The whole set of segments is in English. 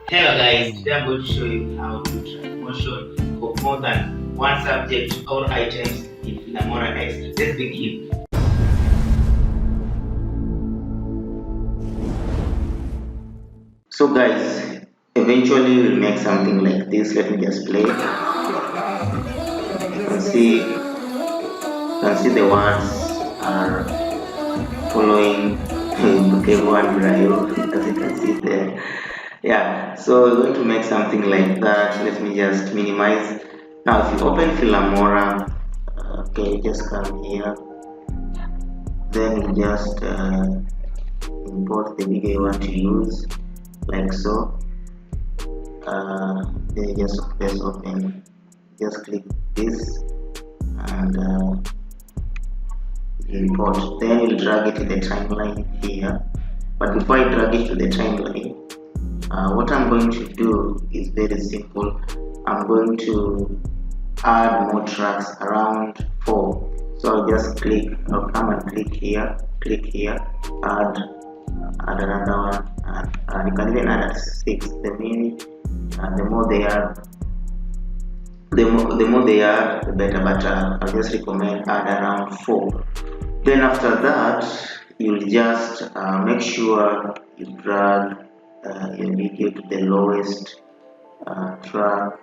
Hello guys, today I'm going to show you how to track motion for more than one subject or items in Filmora X. Let's begin. So guys, eventually we'll make something like this. Let me just play. You can see the words are following everyone drive, as you can see there. Yeah, so we're going to make something like that. Let me just minimize. Now if you open Filmora, okay, just come here, then you just import the video you want to use, like so. Then you just press open, just click this and import. Then you'll drag it to the timeline here. But before I drag it to the timeline, what I'm going to do is very simple. I'm going to add more tracks, around 4. So I'll just I'll come and click here, add another one, and you can even add 6. The more they are, the better. But I'll just recommend add around 4. Then after that, you'll just make sure you drag your video to the lowest track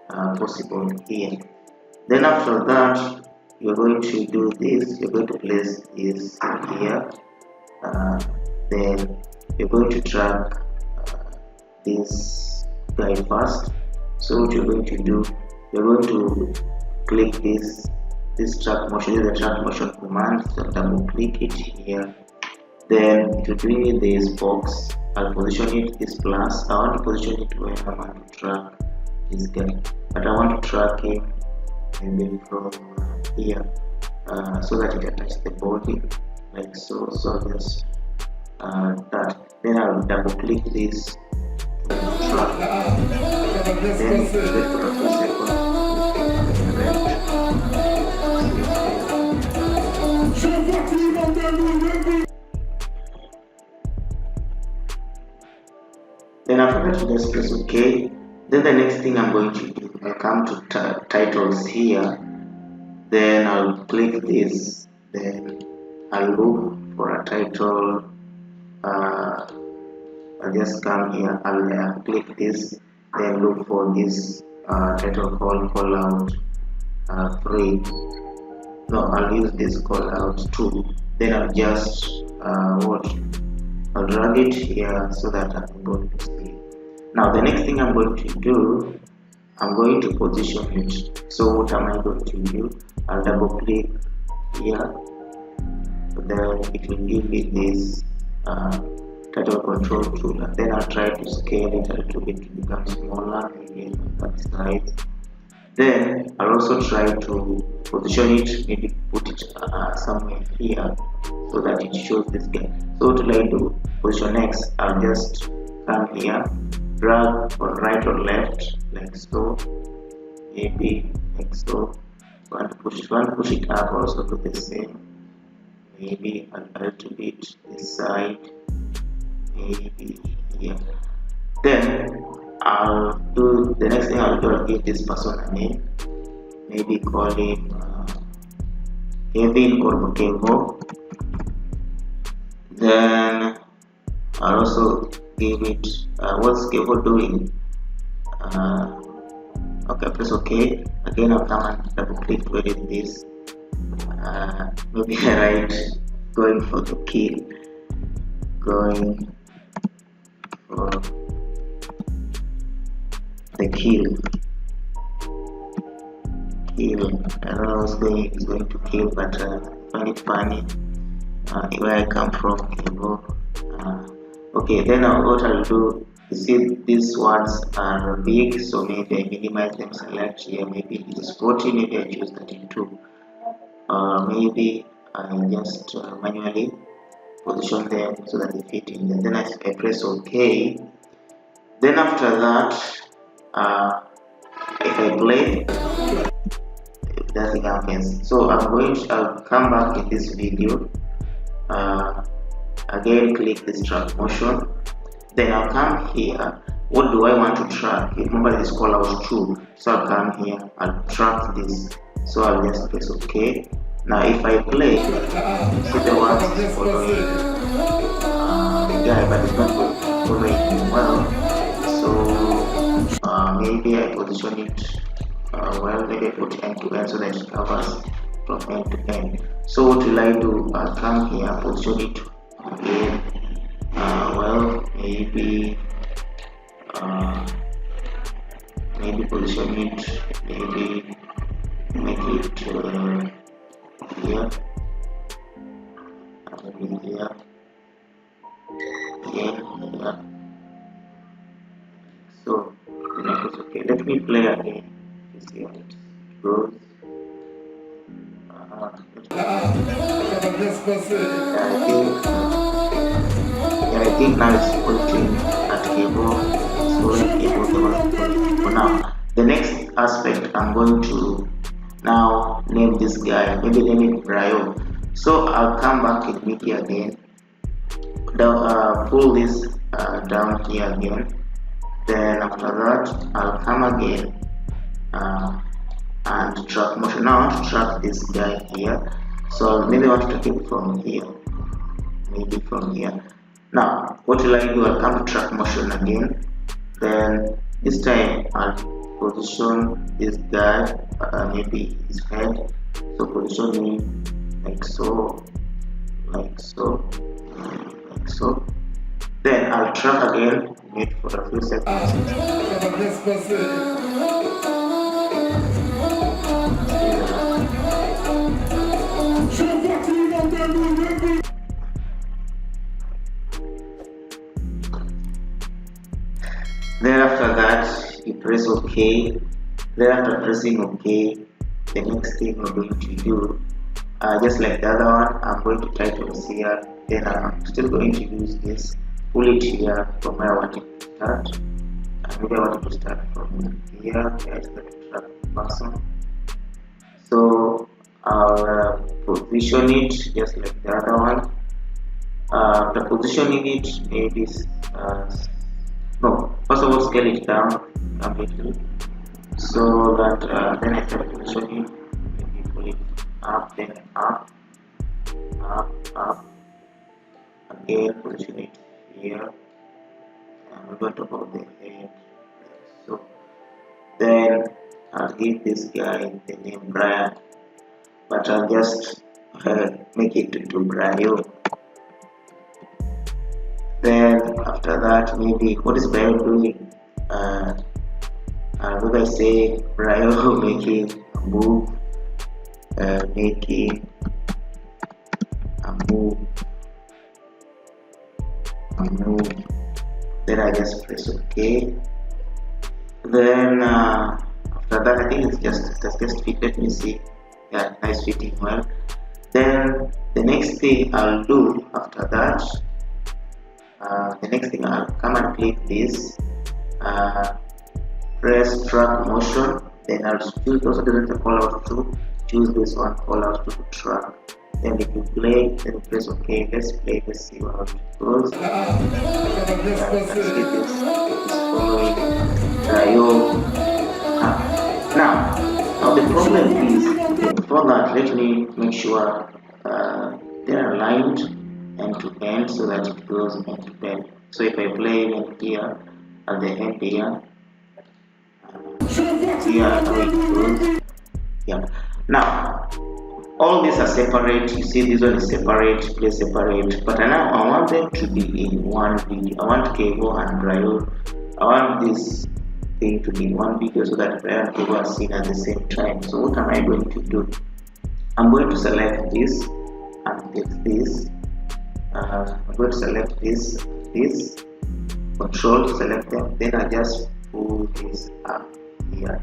possible here. Then after that, you're going to do this. You're going to place this here. Then you're going to track this guy first. So what you're going to do, you're going to click this track motion. Use the track motion command. So double click it here. Then it will bring me this box. I'll position it this plus. I want to position it where I want to track this guy, but I want to track him maybe from here, so that it attaches the body like so. So just that. Then I'll double click this track. Then wait for a few seconds. Then after that, you just press OK. Then the next thing I'm going to do, I'll come to titles here. Then I'll click this. Then I'll look for a title. I'll just come here. I'll click this. Then look for this title called call out 3. No, I'll use this call out 2. Then I'll just I'll drag it here so that I'm going to see. Now the next thing I'm going to do, I'm going to position it. So what am I going to do? I'll double click here. Then it will give me this title control tool. And then I'll try to scale it a little bit to become smaller, maybe that size. Then I'll also try to position it, maybe put it somewhere here so that it shows this guy. So what will I do? Position X, I'll just come here, drag or right or left like so, maybe like so. Want to push it up, also do the same, maybe a little bit this side, maybe here. Then I'll do the next thing I'll do, I'll give this person a name, maybe call him Kevin or Kevo. Then I'll also give it what's Kevo doing. Okay, press OK. Again, I'll come and double click where is this. Maybe I write going for the kill. Going for the kill. I don't know what's going to kill, but find it funny. Where I come from, okay, then what I'll do, you see these words are big, so maybe I minimize them, select here, maybe it is 40, maybe I choose 32, maybe I just manually position them so that they fit in there. Then I press OK. Then after that, if I play, nothing happens. So I'll come back in this video. again click this track motion. Then I'll come here. What do I want to track? Remember this call out true, so I'll come here, I'll track this, so I'll just press OK. Now if I play, see the words is following the guy, but it's not following him well. So maybe I position it well, maybe I put end to end so that it covers from end to end. So what will I do? I'll come here, position it again. Well, maybe position it, maybe make it here, maybe here, here. So then I press OK. Let me play again. You see how it goes. I think now it's pointing at cable. So cable for now. The next aspect, I'm going to now name this guy. Maybe name it Brian. So I'll come back in media again. Pull this down here again. Then after that, I'll come again and track motion. Now I want to track this guy here. So maybe I want to take it from here. Maybe from here. Now, what will I do? I'll come to track motion again. Then this time I'll position this guy, maybe his head. So position him like so, like so, like so. Then I'll track again, wait for a few seconds. Then after that, you press OK. Then after pressing OK, the next thing we're going to do, just like the other one, I'm going to title this here. Then I'm still going to use this, pull it here from where I want it to start. Maybe I want it to start from here, there's the track person. So I'll position it just like the other one. After positioning it, maybe no, first of all scale it down completely so that then I start positioning, maybe pull it up, then up, again position it here and we're going to hold the head. So then I'll give this guy the name Brian, but I'll just make it to Brian. Then after that, maybe what is Brian doing? What I say, Brian making a move, making a move. Then I just press OK. Then after that, I think it's just fit. Let me see. Yeah, nice fitting well. Then the next thing I'll do after that. The next thing I'll come and click this, press track motion, then I'll choose also the call out to choose this one, call out to track. Then if you play, then press OK. Let's play, let's see how it goes. Let's see this is following now the problem is, before that, let me make sure they're aligned end to end so that it goes end to end. So if I play even here at the end here, how it goes. Yeah. Now all these are separate. You see this one is separate, place separate, but now I want them to be in one video. I want Cable and Brian. I want this thing to be in one video so that Brian and Cable are seen at the same time. So what am I going to do? I'm going to select this and take this. I'm going to select this, control, select them, then I just pull this up here,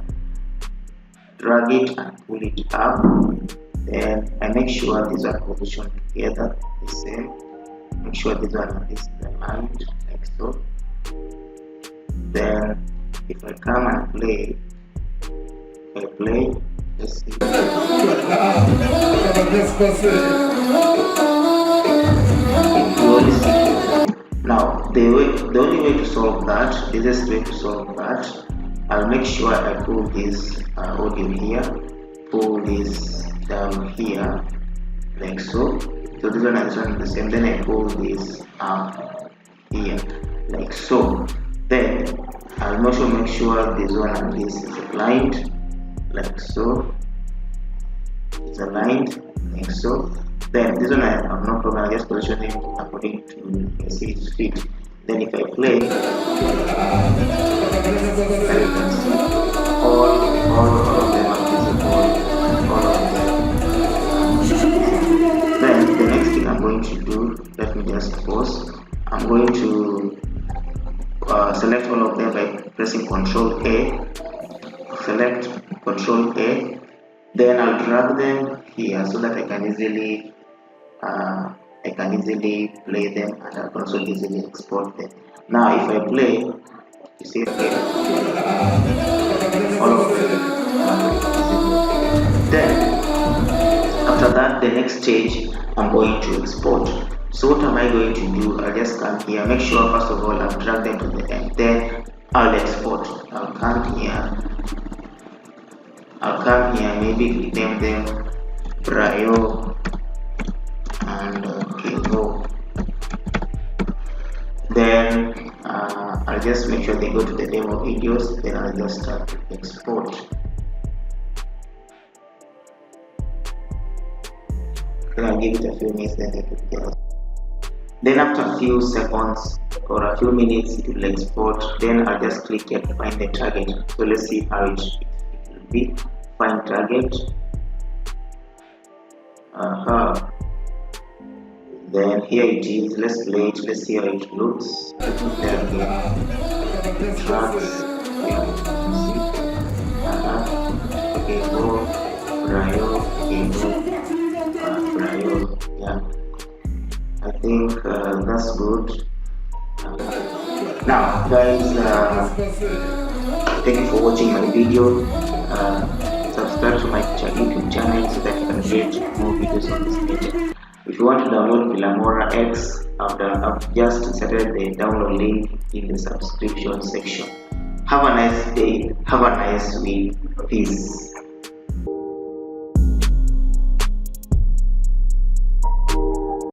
drag it and pull it up, then I make sure these are positioned together the same, make sure these one is aligned like so. Then if I come and play, let's see. It goes Now the only way to solve that, the easiest way to solve that, I'll make sure I pull this audio here, pull this down here, like so. So this one and this one is the same. Then I pull this up here, like so. Then I'll also make sure this one and this is aligned, like so. It's aligned, like so. Then this one I have no problem. I just position it according to its fit. Then if I play, all of them are visible, all of them. Then the next thing I'm going to do, let me just pause. I'm going to select all of them by pressing Ctrl A. Select Ctrl A. Then I'll drag them here so that I can easily play them, and I can also easily export them. Now if I play, you see here, all of them are visible. Then after that, the next stage, I'm going to export. So what am I going to do? I'll just come here, make sure first of all I've dragged them to the end, then I'll export. I'll come here, maybe name them Brio and Kimo. Then I'll just make sure they go to the demo videos, then I'll just start to export. Then I'll give it a few minutes, then it will get. Then after a few seconds or a few minutes, it will export. Then I'll just click here to find the target. So let's see how it will be. Find target. Then here it is. Let's play it. Let's see how it looks. Let me play again. Tracks. Yeah. See. Okay. Go. Brio. Brio. Yeah. I think that's good. Now, guys, thank you for watching my video. Subscribe to my YouTube channel so that you can get more videos on this page. If you want to download Filmora X, I've just inserted the download link in the subscription section. Have a nice day. Have a nice week. Peace.